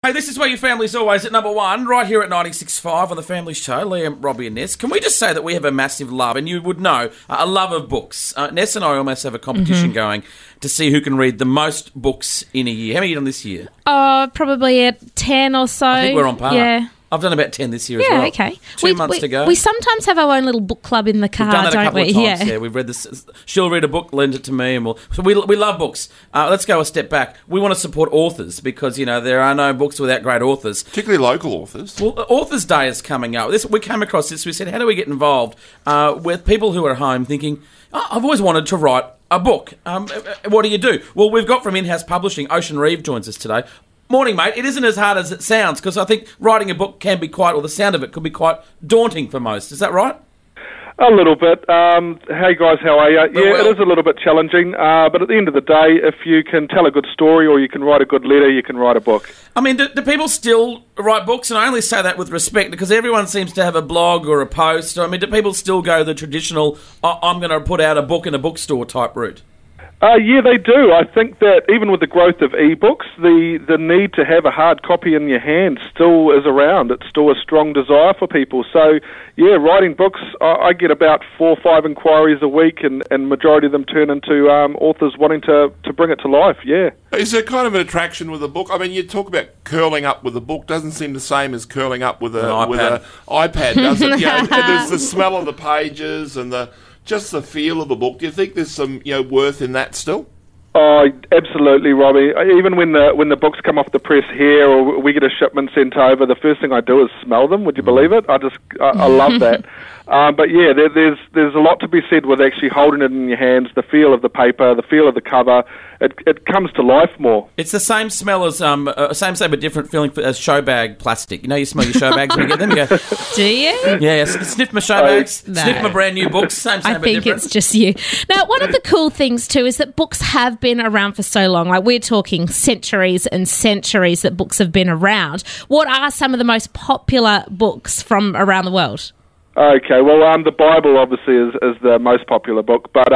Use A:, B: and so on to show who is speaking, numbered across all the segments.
A: Hey, this is where your family's always at number one, right here at 96.5 on The Family Show. Liam, Robbie and Ness. Can we just say that we have a massive love, and you would know, a love of books. Ness and I almost have a competition going to see who can read the most books in a year. How many have you done this year?
B: Probably at 10 or so.
A: I think we're on par.
B: Yeah.
A: I've done about 10 this year as well.
B: Yeah, okay.
A: 2 months to go.
B: We sometimes have our own little book club in the car,
A: We've done that a couple
B: don't
A: of
B: we?
A: times, yeah. We've read this. She'll read a book, lend it to me, and we love books. Let's go a step back. We want to support authors because, you know, there are no books without great authors.
C: Particularly local authors.
A: Well, Authors' Day is coming up. We came across this. We said, how do we get involved with people who are at home thinking, I've always wanted to write a book. What do you do? Well, we've got from InHouse Publishing, Ocean Reeve joins us today. Morning, mate. It isn't as hard as it sounds because I think writing a book can be quite, or the sound of it could be quite daunting for most. Is that right?
D: A little bit. Hey guys, how are you? It is a little bit challenging, but at the end of the day, if you can tell a good story or you can write a good letter, you can write a book.
A: I mean, do people still write books? And I only say that with respect because everyone seems to have a blog or a post. I mean, do people still go the traditional, I'm going to put out a book in a bookstore type route?
D: Yeah, they do. I think that even with the growth of e-books, the need to have a hard copy in your hand still is around. It's still a strong desire for people. So, yeah, writing books, I get about 4 or 5 inquiries a week, and majority of them turn into authors wanting to bring it to life, yeah.
C: Is there kind of an attraction with a book? I mean, you talk about curling up with a book. Doesn't seem the same as curling up with an iPad, does it? You know, and there's the smell of the pages and just the feel of the book. Do you think there's some worth in that still?
D: Oh, absolutely, Robbie. Even when the books come off the press here or we get a shipment sent over, the first thing I do is smell them. Would you believe it? I love that. But yeah, there's a lot to be said with actually holding it in your hands, the feel of the paper, the feel of the cover. It comes to life more.
A: It's the same smell as same but different feeling as show bag plastic. You know, you smell your show bags when you get them. You go,
B: do you?
A: Yeah, sniff my show bags, sniff my brand new books. Same
B: I
A: but
B: think
A: different.
B: it's just you. Now, one of the cool things too is that books have been around for so long. Like we're talking centuries and centuries that books have been around. What are some of the most popular books from around the world?
D: Okay, well, the Bible obviously is the most popular book, but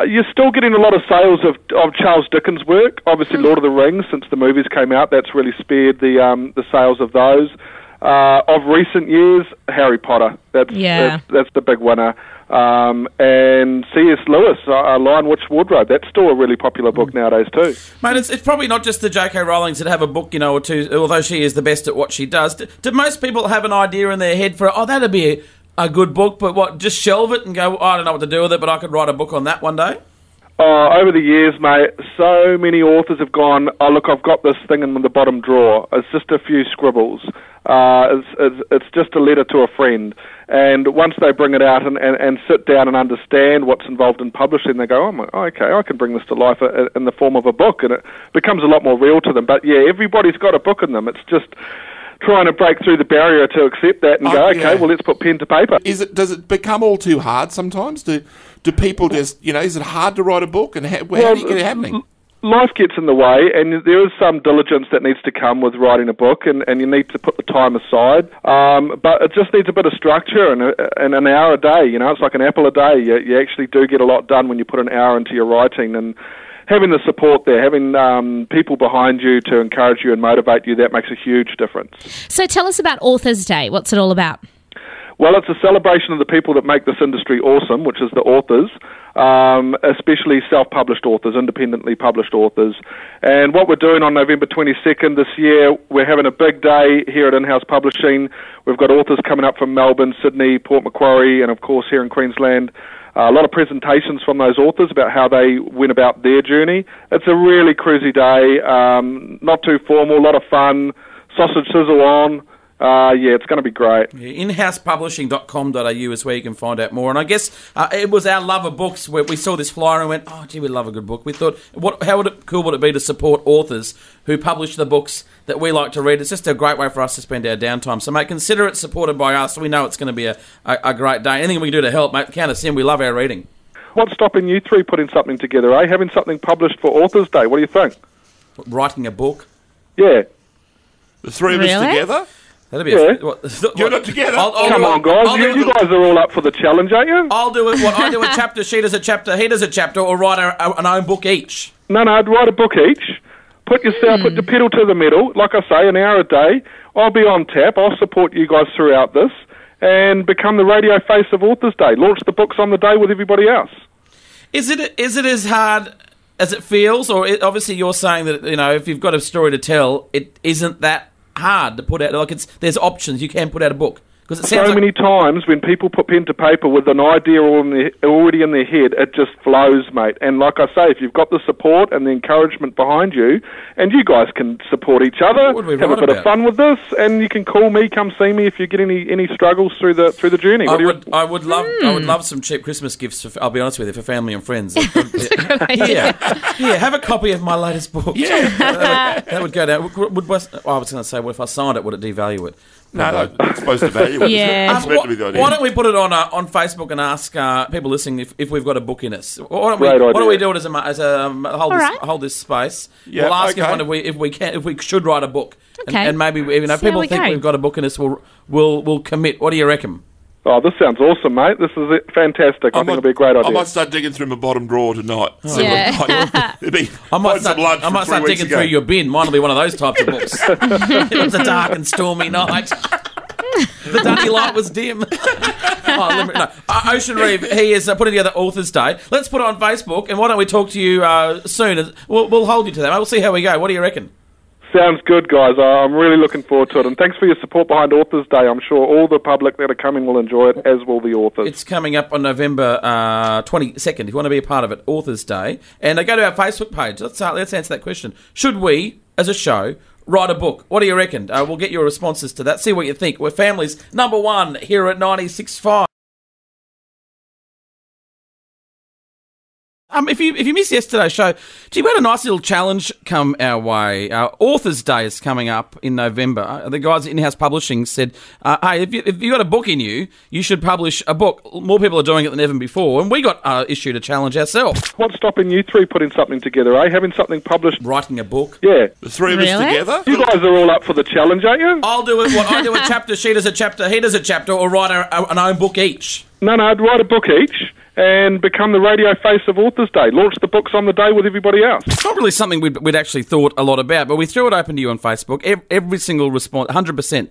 D: you're still getting a lot of sales of Charles Dickens' work. Obviously, Lord of the Rings, since the movies came out, that's really spared the sales of those. Of recent years, Harry Potter. That's the big winner. And C.S. Lewis, Lion, Witch, Wardrobe. That's still a really popular book nowadays too.
A: Mate, it's probably not just the J.K. Rowlings that have a book, or two, although she is the best at what she does. Do most people have an idea in their head for, that'd be a good book, but just shelve it and go, I don't know what to do with it, but I could write a book on that one day?
D: Over the years, mate, so many authors have gone, look, I've got this thing in the bottom drawer. It's just a few scribbles. It's just a letter to a friend. And once they bring it out and sit down and understand what's involved in publishing, they go, okay, I can bring this to life in the form of a book. And it becomes a lot more real to them. But, yeah, everybody's got a book in them. It's just trying to break through the barrier to accept that and go, okay, well, let's put pen to paper.
C: Does it become all too hard sometimes? Do people just, is it hard to write a book? And how do you get it happening?
D: Life gets in the way, and there is some diligence that needs to come with writing a book, and you need to put the time aside. But it just needs a bit of structure and an hour a day. It's like an apple a day. You actually do get a lot done when you put an hour into your writing, and having the support there, having people behind you to encourage you and motivate you, that makes a huge difference.
B: So tell us about Authors' Day. What's it all about?
D: Well, it's a celebration of the people that make this industry awesome, which is the authors, especially self-published authors, independently published authors. And what we're doing on November 22nd this year, we're having a big day here at InHouse Publishing. We've got authors coming up from Melbourne, Sydney, Port Macquarie, and of course here in Queensland. A lot of presentations from those authors about how they went about their journey. It's a really cruisy day, not too formal, a lot of fun, sausage sizzle on. It's going to be great.
A: InHousePublishing.com.au is where you can find out more. And I guess it was our love of books where we saw this flyer and went, we love a good book. We thought, how cool would it be to support authors who publish the books that we like to read? It's just a great way for us to spend our downtime. So, mate, consider it supported by us. We know it's going to be a great day. Anything we can do to help, mate, count us in. We love our reading.
D: What's stopping you three putting something together, Having something published for Authors' Day? What do you think?
A: Writing a book?
D: Yeah.
C: The three of us together?
A: That'd be
C: You're not together.
D: Come on, guys. You guys are all up for the challenge, aren't you?
A: I'll do it. I do a chapter, she does a chapter, he does a chapter, or write our own book each.
D: No, I'd write a book each. Put your pedal to the metal. Like I say, an hour a day. I'll be on tap. I'll support you guys throughout this and become the radio face of Authors Day. Launch the books on the day with everybody else.
A: Is it as hard as it feels? Or obviously you're saying that, if you've got a story to tell, it isn't that hard to put out. There's options. You can put out a book. Because it sounds
D: many times when people put pen to paper with an idea already in their head, it just flows, mate. And like I say, if you've got the support and the encouragement behind you, and you guys can support each other, have a bit of fun with this, and you can call me, come see me if you get any struggles through the journey.
A: I would love some cheap Christmas gifts. I'll be honest with you, for family and friends. Yeah, have a copy of my latest book. Yeah, that would go down. I was going to say, well, if I signed it, would it devalue it?
C: No, it's supposed to value it.
B: Yeah.
A: Why don't we put it on Facebook and ask people listening if we've got a book in us? Why don't we do it as a hold this space?
C: Yeah,
A: we'll ask everyone if we should write a book, and maybe people think we've got a book in us. We'll commit. What do you reckon?
D: Oh, this sounds awesome, mate. This is fantastic. I think it'll be a great idea.
C: I might start digging through my bottom drawer tonight.
A: I might start digging through your bin. Mine will be one of those types of books. It was a dark and stormy night. The Dundee light was dim. Ocean Reeve, he is putting together Authors Day. Let's put it on Facebook, and why don't we talk to you soon? We'll hold you to that. We'll see how we go. What do you reckon?
D: Sounds good, guys. I'm really looking forward to it. And thanks for your support behind Authors Day. I'm sure all the public that are coming will enjoy it, as will the authors.
A: It's coming up on November 22nd. If you want to be a part of it, Authors Day. And go to our Facebook page. Let's answer that question. Should we, as a show, write a book? What do you reckon? We'll get your responses to that. See what you think. We're Family's number one here at 96.5. If you missed yesterday's show, we had a nice little challenge come our way. Authors Day is coming up in November. The guys at InHouse Publishing said, hey, if you've got a book in you, you should publish a book. More people are doing it than ever before, and we got issued a challenge ourselves.
D: What's stopping you three putting something together, Having something published?
A: Writing a book?
D: Yeah.
C: The three of us together?
D: You guys are all up for the challenge, aren't you?
A: I'll do it. I do a chapter, she does a chapter, he does a chapter, or write an own book each.
D: No, I'd write a book each and become the radio face of Authors Day. Launch the books on the day with everybody else.
A: It's not really something we'd actually thought a lot about, but we threw it open to you on Facebook. Every single response, 100%,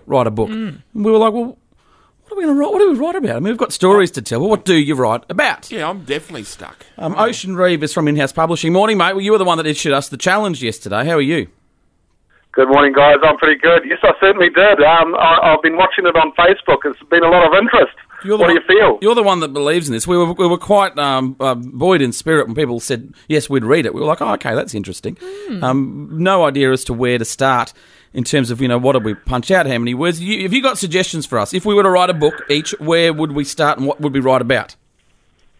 A: write a book. And we were like, well, what are we going to write? What do we write about? I mean, we've got stories to tell. Well, what do you write about?
C: Yeah, I'm definitely stuck.
A: Ocean Reeve is from InHouse Publishing. Morning, mate. Well, you were the one that issued us the challenge yesterday. How are you?
E: Good morning, guys. I'm pretty good. Yes, I certainly did. I've been watching it on Facebook. It's been a lot of interest. What do you feel?
A: You're the one that believes in this. We were quite buoyed in spirit when people said, yes, we'd read it. We were like, oh, okay, that's interesting. No idea as to where to start in terms of, what did we punch out, how many words. Have you got suggestions for us? If we were to write a book each, where would we start and what would we write about?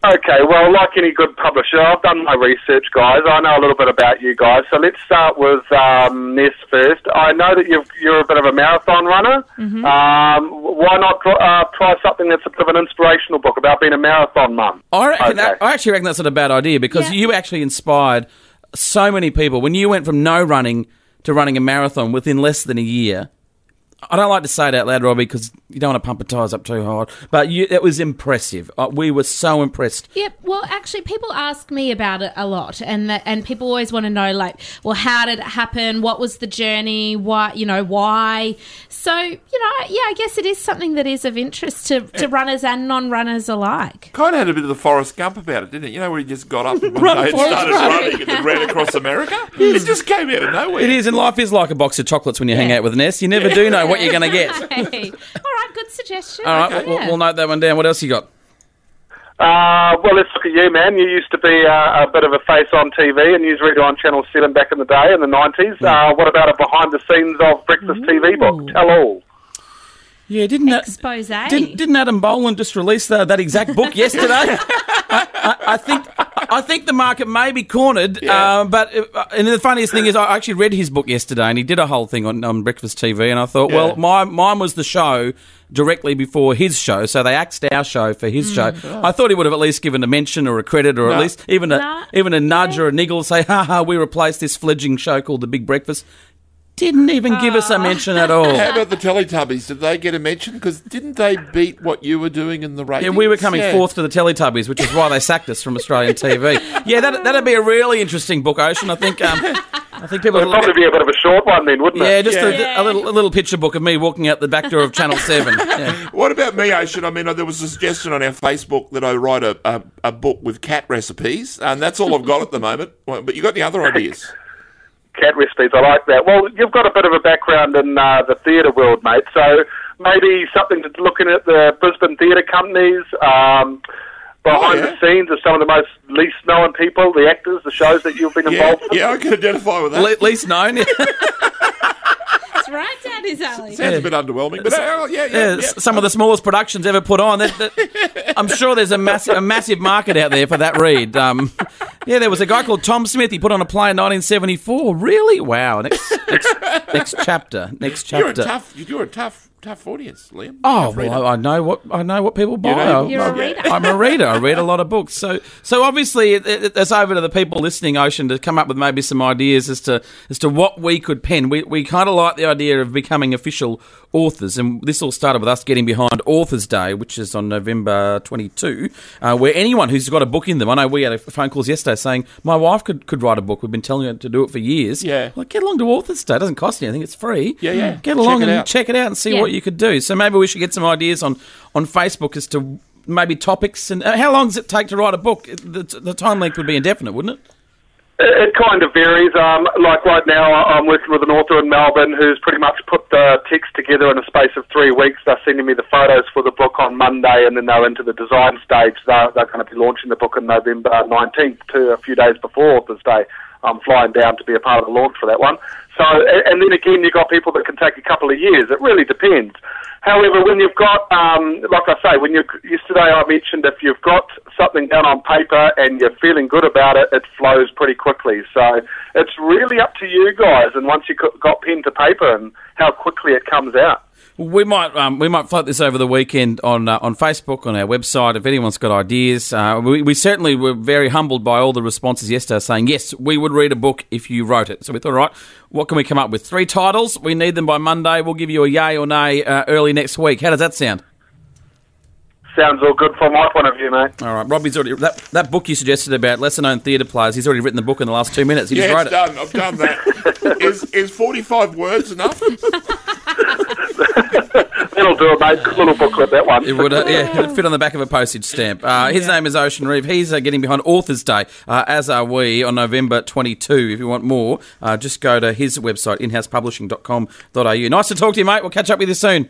E: Okay, well, like any good publisher, I've done my research, guys. I know a little bit about you guys. So let's start with Ness first. I know that you're a bit of a marathon runner. Mm-hmm. Why not try something that's a bit of an inspirational book about being a marathon mum?
A: I actually reckon that's not a bad idea because you actually inspired so many people. When you went from no running to running a marathon within less than a year, I don't like to say it out loud, Robbie, because you don't want to pump the tyres up too hard. But it was impressive. We were so impressed.
B: Yep. Well, actually, people ask me about it a lot, and people always want to know, like, well, how did it happen? What was the journey? Why? Why? So, I guess it is something that is of interest to runners and non-runners alike.
C: Kind of had a bit of the Forrest Gump about it, didn't it? Where he just got up and one day started running and then ran across America. It just came out of nowhere.
A: It is, and life is like a box of chocolates when you hang out with Ness. You never do know what you're going to get.
B: Hey. All right, good suggestion.
A: All right, we'll note that one down. What else you got?
E: Well, let's look at you, man. You used to be a bit of a face on TV and newsreader on Channel 7 back in the day, in the 90s. What about a behind-the-scenes of breakfast TV book? Tell all.
A: Yeah, didn't Adam Boland just release that exact book yesterday? I think the market may be cornered, but and the funniest thing is I actually read his book yesterday and he did a whole thing on Breakfast TV and I thought, well, mine was the show directly before his show, so they axed our show for his show. I thought he would have at least given a mention or a credit or at least even a nudge or a niggle, say, we replaced this fledgling show called The Big Breakfast. Didn't even give us a mention at all.
C: How about the Teletubbies? Did they get a mention? Because didn't they beat what you were doing in the ratings?
A: Yeah, we were coming fourth to the Teletubbies, which is why they sacked us from Australian TV. Yeah, that'd be a really interesting book, Ocean. I think I think people
E: It'd probably be a bit of a short one then, wouldn't
A: yeah,
E: it?
A: just a little picture book of me walking out the back door of Channel 7. Yeah.
C: What about me, Ocean? I mean, there was a suggestion on our Facebook that I write a book with cat recipes, and that's all I've got at the moment. But you got any other ideas?
E: Cat recipes, I like that. Well, you've got a bit of a background in the theatre world, mate, so maybe something to looking at the Brisbane theatre companies, behind the scenes of some of the most least known people, the actors, the shows that you've been involved with.
C: Yeah, I can identify with that.
A: Least known.
B: That's right, Daddy Sally.
C: Sounds a bit underwhelming, but
A: some of the smallest productions ever put on. I'm sure there's a massive market out there for that read. There was a guy called Tom Smith. He put on a play in 1974. Really? Wow. Next chapter.
C: You're a tough audience, Liam.
A: Oh, well, I know what people buy.
B: You're a reader.
A: I'm a reader. I read a lot of books. So obviously, it's over to the people listening, Ocean, to come up with maybe some ideas as to what we could pen. We kind of like the idea of becoming official authors, and this all started with us getting behind Authors Day, which is on November 22, where anyone who's got a book in them, I know we had phone calls yesterday saying, my wife could write a book. We've been telling her to do it for years.
C: Yeah.
A: Like, get along to Authors Day. It doesn't cost you anything. It's free.
C: Yeah.
A: Get along and check it out and see what you could do. So maybe we should get some ideas on Facebook as to maybe topics. And how long does it take to write a book? The time length would be indefinite, wouldn't it?
E: It kind of varies. Like right now, I'm working with an author in Melbourne who's pretty much put the text together in a space of 3 weeks. They're sending me the photos for the book on Monday, and then they're into the design stage. They're going to be launching the book on November 19th, to a few days before Authors Day. I'm flying down to be a part of the launch for that one. So, and then again, you've got people that can take a couple of years. It really depends. However, when you've got, like I say, yesterday I mentioned if you've got something down on paper and you're feeling good about it, it flows pretty quickly. So it's really up to you guys, and once you've got pen to paper and how quickly it comes out.
A: We might float this over the weekend on Facebook, on our website. If anyone's got ideas, we certainly were very humbled by all the responses yesterday saying, yes, we would read a book if you wrote it. So we thought, all right, what can we come up with? 3 titles. We need them by Monday. We'll give you a yay or nay early next week. How does that sound?
E: Sounds all good from my point of view, mate.
A: All right, Robbie's already that book you suggested about lesser-known theatre players. He's already written the book in the last 2 minutes. He just wrote it.
C: Done. I've done that. Is 45 words enough?
E: That'll do it, mate. Good little booklet, that one.
A: It would, it'd fit on the back of a postage stamp. His name is Ocean Reeve. He's getting behind Authors Day, as are we, on November 22. If you want more, just go to his website, inhousepublishing.com.au. Nice to talk to you, mate. We'll catch up with you soon.